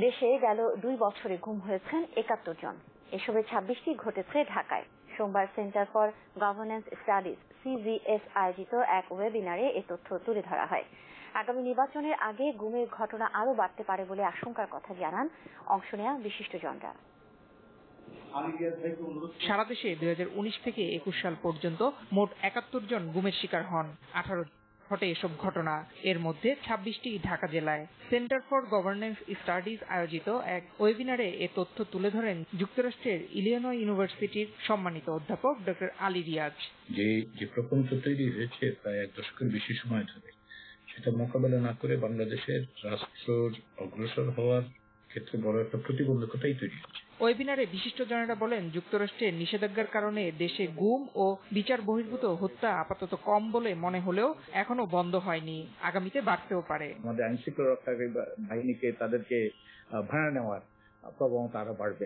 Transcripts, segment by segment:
দেশে গেল 2 বছরে গুম হয়েছেন ৭১ জন। এসবের ২৬টি ঘটেছে ঢাকায়। সোমবার centre for governance studies CGS আয়োজিত এক ওয়েবিনারে এ তথ্য তুলে ধরা হয়। আগামী নির্বাচনের আগে গুমের ঘটনা আরও বাড়তে পারে বলে আশঙ্কার কথা জানান অংশ নেওয়া বিশিষ্টজনরা। সারা দেশে 2019 থেকে 21 সাল পর্যন্ত মোট ৭১ জন গুমের শিকার হন। 18 ঘটে এসব ঘটনা। এর মধ্যে 26টি ঢাকা জেলায়। সেন্টার ফর গভর্নেন্স স্টাডিজ আয়োজিত এক ওয়েবিনারে এ তথ্য তুলে ধরেন যুক্তরাষ্ট্রের ইলিনয় ইউনিভার্সিটির সম্মানিত অধ্যাপক ডক্টর আলী রিয়াজ। যে প্রপঞ্চ তৈরি হয়েছে প্রায় 1 দশকের বেশি সময় ধরে, সেটা মোকাবেলা না করে বাংলাদেশের রাষ্ট্রের অগ্রসর হওয়ার ক্ষেত্রে বড় একটা প্রতিবন্ধকতাই তৈরি হচ্ছে। ওয়েবিনারে বিশিষ্টজনেরা বলেন, যুক্তরাষ্ট্রের নিষেধাজ্ঞার কারণে দেশে গুম ও বিচার বহির্ভূত হত্যা আপাতত কম বলে মনে হলেও এখনো বন্ধ হয়নি, আগামীতে বাড়তেও পারে। আমাদের আইনশৃঙ্খলা রক্ষাকারী বাহিনীকে তাদেরকে ভাড়া নেওয়ার প্রবণতা আরো বাড়বে।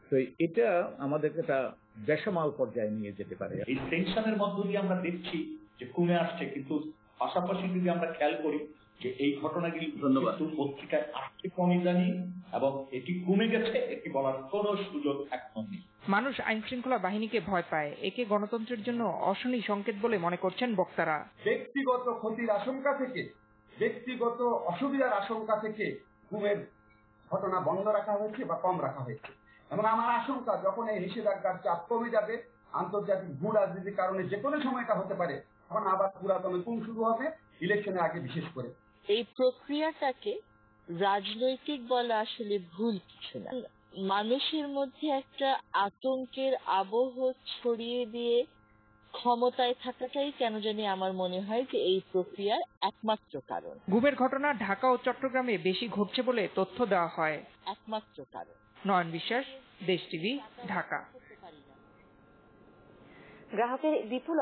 তো এটা আমাদেরকে একটা বেসামাল পর্যায়ে নিয়ে যেতে পারে। এই টেনশনের মধ্য দিয়ে আমরা দেখছি যে কমে আসছে, কিন্তু পাশাপাশি যদি আমরা খেয়াল করি যে এই ঘটনাগুলি পত্রিকায় আসছে কমই জানি এবং এটি কমে গেছে, এটি বলার কোন সুযোগ এখন নেই। মানুষ আইন শৃঙ্খলা বাহিনীকে ভয় পায়, একে গণতন্ত্রের জন্য অশনি সংকেত বলে মনে করছেন বক্তারা। ব্যক্তিগত ক্ষতির আশঙ্কা থেকে, ব্যক্তিগত অসুবিধার আশঙ্কা থেকে গুমের ঘটনা বন্ধ রাখা হয়েছে বা কম রাখা হয়েছে। এবং আমার আশঙ্কা, যখন এই নিষেধাজ্ঞার চাপ কমে যাবে, আন্তর্জাতিক ভূ রাজনীতির কারণে যে কোনো সময়টা হতে পারে, তখন আবার পুরাতন গুম শুরু হবে, ইলেকশনের আগে বিশেষ করে। এই প্রক্রিয়াটাকে রাজনৈতিক বলা আসলে ভুল কিছু না। মানুষের মধ্যে একটা আতঙ্কের আবহ ছড়িয়ে দিয়ে ক্ষমতায় থাকাটাই কেন জানি আমার মনে হয় যে এই প্রক্রিয়ার একমাত্র কারণ। গুমের ঘটনা ঢাকা ও চট্টগ্রামে বেশি ঘটছে বলে তথ্য দেওয়া হয়। একমাত্র কারণ। নয়ন বিশ্বাস, দেশ টিভি, ঢাকা। গ্রাহকের বিপুল